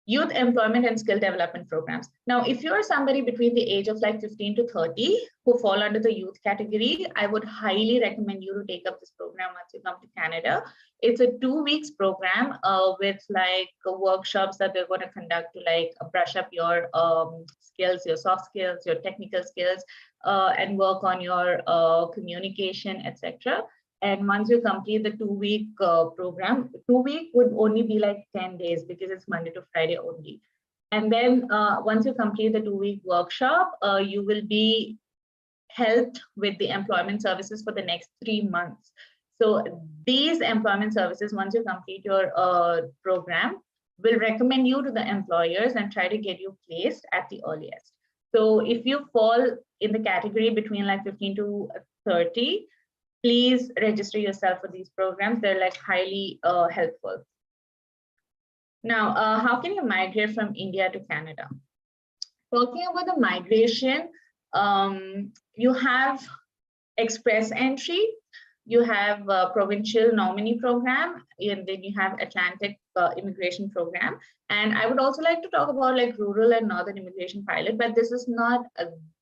youth employment and skill development programs. Now, if you're somebody between the age of like 15 to 30 who fall under the youth category, I would highly recommend you to take up this program once you come to Canada. It's a 2 weeks program with like workshops that they're going to conduct to like brush up your skills, your soft skills, your technical skills, and work on your communication, etc. And once you complete the 2 week program, 2 week would only be like 10 days because it's Monday to Friday only. And then once you complete the 2 week workshop, you will be helped with the employment services for the next 3 months. So these employment services, once you complete your program, will recommend you to the employers and try to get you placed at the earliest. So if you fall in the category between like 15 to 30, please register yourself for these programs. They're like highly helpful. Now, how can you migrate from India to Canada? Talking about the migration, you have express entry. you have a provincial nominee program, and then you have Atlantic immigration program. And I would also like to talk about like rural and northern immigration pilot, but this is not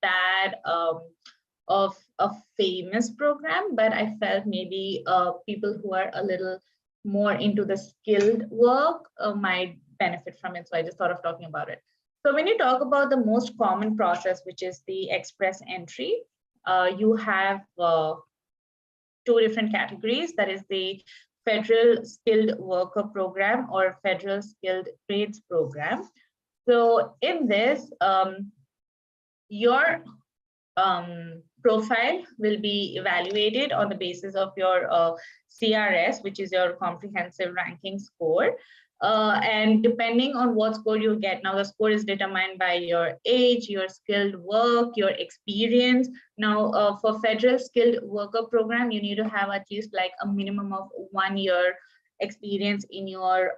that of a famous program, but I felt maybe people who are a little more into the skilled work might benefit from it. So I just thought of talking about it. So when you talk about the most common process, which is the express entry, you have two different categories. That is the Federal Skilled Worker Program or Federal Skilled Trades Program. So in this, your profile will be evaluated on the basis of your CRS, which is your comprehensive ranking score. And depending on what score you get, now the score is determined by your age, your skilled work, your experience. Now for Federal Skilled Worker Program, you need to have at least like a minimum of 1 year experience in your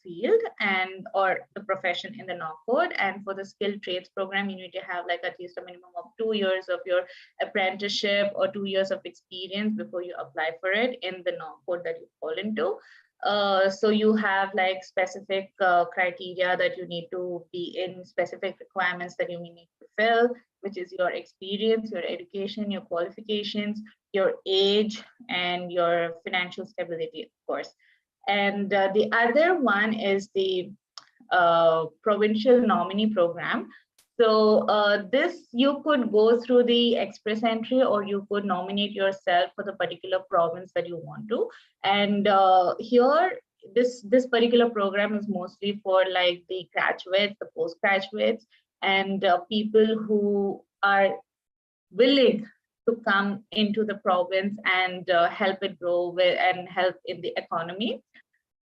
field and or the profession in the NOCODE. And for the skilled trades program, you need to have like at least a minimum of 2 years of your apprenticeship or 2 years of experience before you apply for it in the NOCODE that you fall into. So you have like specific criteria that you need to be in, specific requirements that you need to fill, which is your experience, your education, your qualifications, your age, and your financial stability, of course. And the other one is the provincial nominee program. So this, you could go through the express entry, or you could nominate yourself for the particular province that you want to. And here, this particular program is mostly for like the graduates, the postgraduates, and people who are willing to come into the province and help it grow and help in the economy.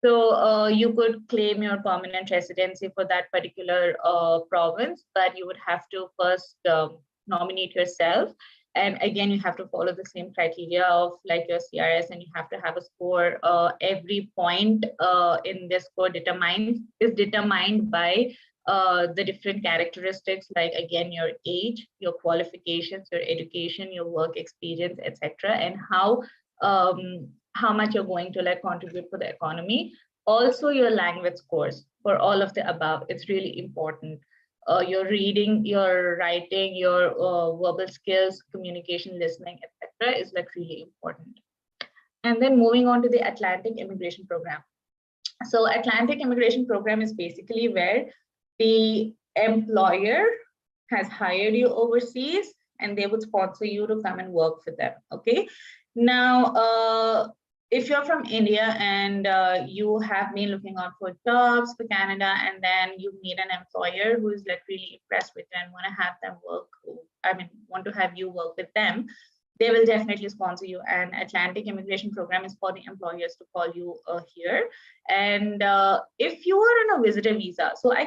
So you could claim your permanent residency for that particular province, but you would have to first nominate yourself. And again, you have to follow the same criteria of like your CRS, and you have to have a score. Every point in this score is determined by the different characteristics, like again, your age, your qualifications, your education, your work experience, etc., and how much you're going to like contribute for the economy. Also your language scores for all of the above. It's really important. Your reading, your writing, your verbal skills, communication, listening, etc. is like really important. And then moving on to the Atlantic Immigration Program. So Atlantic Immigration Program is basically where the employer has hired you overseas and they would sponsor you to come and work for them. Okay. Now, if you're from India and you have been looking out for jobs for Canada, and then you meet an employer who is like really impressed with you and want to have them work, want to have you work with them, they will definitely sponsor you. And Atlantic Immigration Program is for the employers to call you here. And if you are on a visitor visa, so I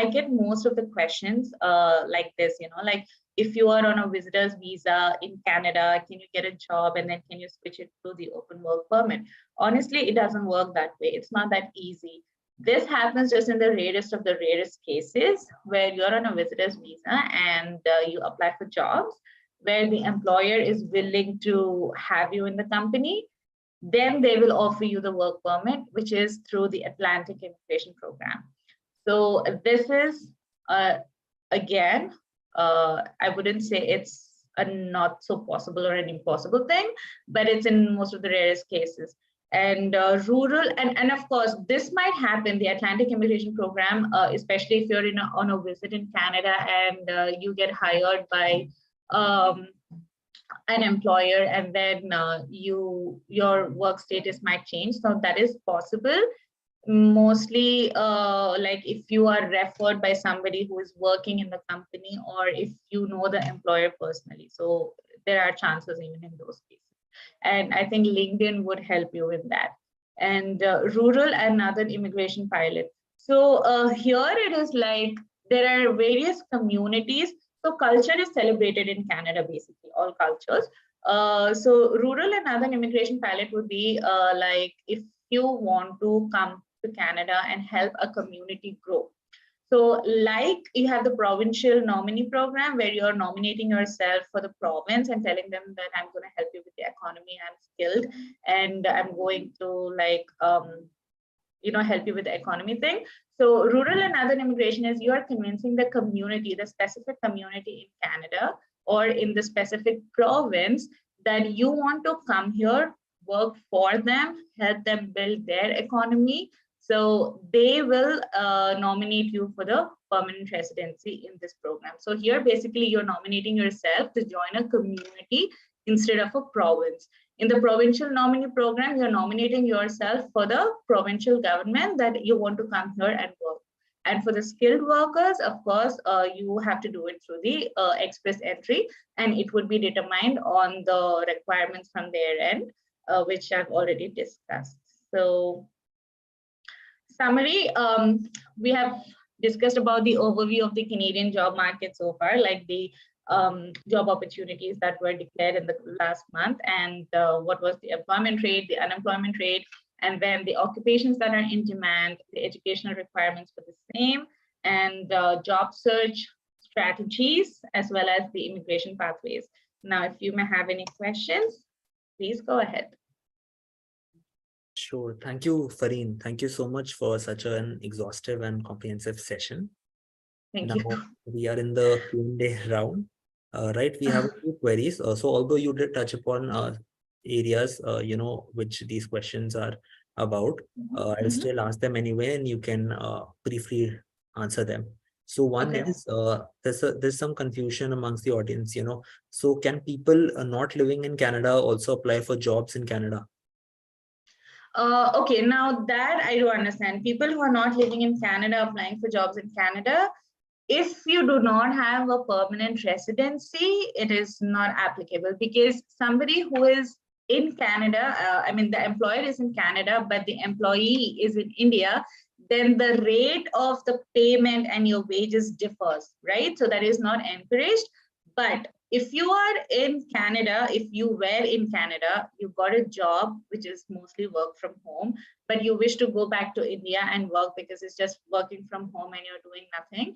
get most of the questions like this, like, if you are on a visitor's visa in Canada, can you get a job and then can you switch it to the open work permit? Honestly, it doesn't work that way. It's not that easy. This happens just in the rarest of the rarest cases where you're on a visitor's visa and you apply for jobs where the employer is willing to have you in the company. Then they will offer you the work permit, which is through the Atlantic Immigration Program. So this is, again, I wouldn't say it's a not so possible or an impossible thing, but it's in most of the rarest cases. And rural, and of course, this might happen, the Atlantic Immigration Program, especially if you're on a visit in Canada and you get hired by an employer, and then your work status might change. So that is possible. Mostly like if you are referred by somebody who is working in the company, or if you know the employer personally. So there are chances even in those cases. And I think LinkedIn would help you with that. And rural and northern immigration pilot. So here it is like there are various communities. So culture is celebrated in Canada, basically all cultures. So rural and northern immigration pilot would be like if you want to come to Canada and help a community grow. So like you have the provincial nominee program where you're nominating yourself for the province and telling them that I'm going to help you with the economy, I'm skilled, and I'm going to like, help you with the economy thing. So rural and urban immigration is you are convincing the community, the specific community in Canada or in the specific province, that you want to come here, work for them, help them build their economy. So they will nominate you for the permanent residency in this program. So here, basically, you're nominating yourself to join a community instead of a province. In the provincial nominee program, you're nominating yourself for the provincial government that you want to come here and work. And for the skilled workers, of course, you have to do it through the express entry, and it would be determined on the requirements from their end, which I've already discussed. So summary, we have discussed about the overview of the Canadian job market so far, like the job opportunities that were declared in the last month, and what was the employment rate, the unemployment rate, and then the occupations that are in demand, the educational requirements for the same, and job search strategies, as well as the immigration pathways. Now, if you may have any questions, please go ahead. Sure. Thank you, Farheen. Thank you so much for such an exhaustive and comprehensive session. Thank you. We are in the Q&A round. Right, we have a few queries. So although you did touch upon areas, which these questions are about, I'll still ask them anyway, and you can briefly answer them. So one is, there's some confusion amongst the audience, so can people not living in Canada also apply for jobs in Canada? Okay, now that I do understand. People who are not living in Canada applying for jobs in Canada, if you do not have a permanent residency, it is not applicable, because somebody who is in Canada, the employer is in Canada, but the employee is in India, then the rate of the payment and your wages differs, right? So that is not encouraged. But if you are in Canada, if you were in Canada, you got a job, which is mostly work from home, but you wish to go back to India and work because it's just working from home and you're doing nothing.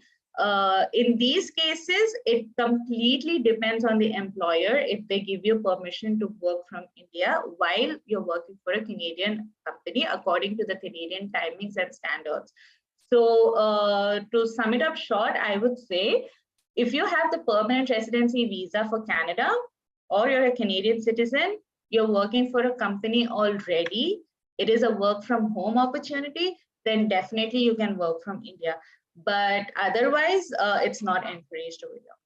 In these cases, it completely depends on the employer if they give you permission to work from India while you're working for a Canadian company according to the Canadian timings and standards. So to sum it up short, I would say, if you have the permanent residency visa for Canada, or you're a Canadian citizen, you're working for a company already, it is a work from home opportunity, then definitely you can work from India. But otherwise, it's not encouraged over here.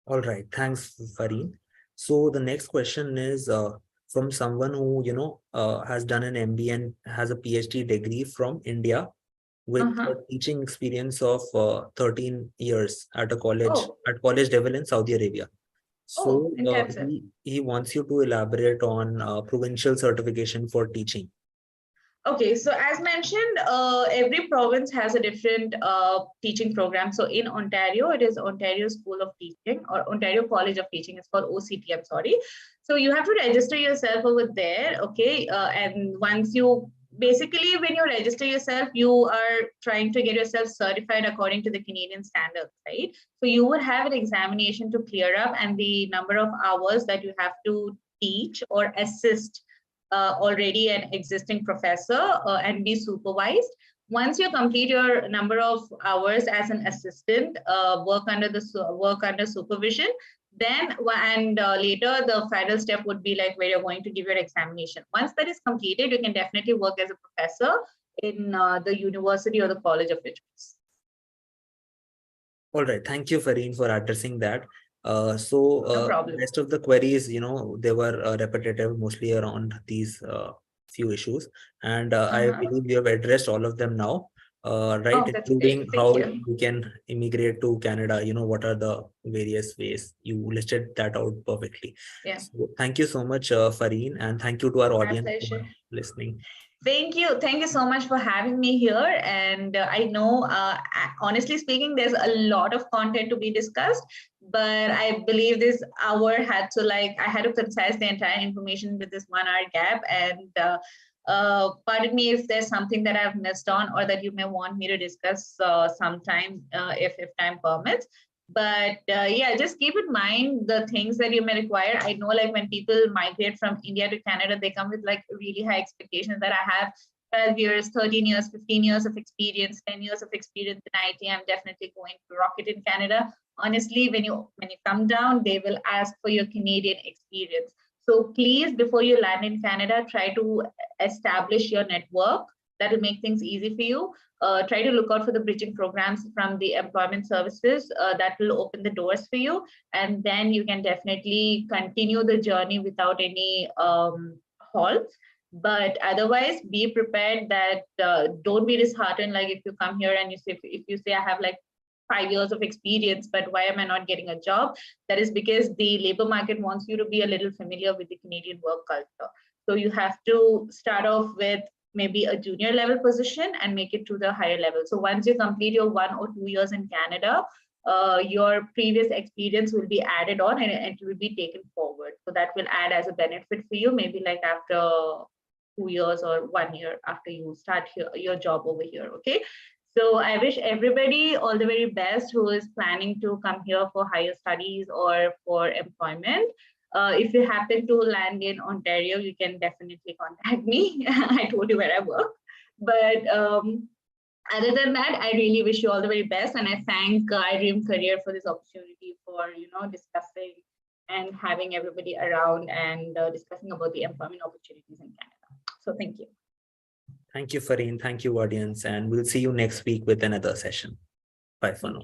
All right, thanks, Farheen. So the next question is from someone who, has done an MBA and has a PhD degree from India with a teaching experience of 13 years at a college, at college level in Saudi Arabia. So he wants you to elaborate on provincial certification for teaching. Okay, so as mentioned, every province has a different teaching program. So in Ontario, it is Ontario School of Teaching, or Ontario College of Teaching. It's called OCT, I'm sorry. So you have to register yourself over there, okay? And once you, basically when you register yourself, you are trying to get yourself certified according to the Canadian standards, right? So you would have an examination to clear up, and the number of hours that you have to teach or assist already an existing professor and be supervised. Once you complete your number of hours as an assistant, work under supervision, then later the final step would be like where you're going to give your examination. Once that is completed, you can definitely work as a professor in the university or the college of your choice. All right, thank you, Farheen, for addressing that. No problem. Rest of the queries, they were repetitive, mostly around these few issues, and I believe you have addressed all of them now, right? Including how you can immigrate to Canada. What are the various ways? You listed that out perfectly. Yeah. So thank you so much, Farheen, and thank you to our audience for listening. Thank you so much for having me here. And I know, honestly speaking, there's a lot of content to be discussed, but I believe this hour I had to concise the entire information with this 1 hour gap. And Pardon me if there's something that I've missed on or that you may want me to discuss sometime if time permits. But yeah, just keep in mind the things that you may require. I know like when people migrate from India to Canada, they come with like really high expectations that I have 12 years, 13 years, 15 years of experience, 10 years of experience in IT. I'm definitely going to rock it in Canada. Honestly, when you come down, they will ask for your Canadian experience. So please, before you land in Canada, try to establish your network. That will make things easy for you. Try to look out for the bridging programs from the employment services that will open the doors for you. And then you can definitely continue the journey without any halts. But otherwise, be prepared that don't be disheartened. Like if you come here and if you say I have like 5 years of experience, but why am I not getting a job? That is because the labor market wants you to be a little familiar with the Canadian work culture. So you have to start off with maybe a junior level position and make it to the higher level. So once you complete your 1 or 2 years in Canada, your previous experience will be added on and it will be taken forward. So that will add as a benefit for you, maybe like after 2 years or 1 year after you start your job over here. Okay. So I wish everybody all the very best who is planning to come here for higher studies or for employment. If you happen to land in Ontario, you can definitely contact me. I told you where I work. But other than that, I really wish you all the very best. And I thank iDream Career for this opportunity for, discussing and having everybody around and discussing about the employment opportunities in Canada. So thank you. Thank you, Farheen. Thank you, audience. And we'll see you next week with another session. Bye for now.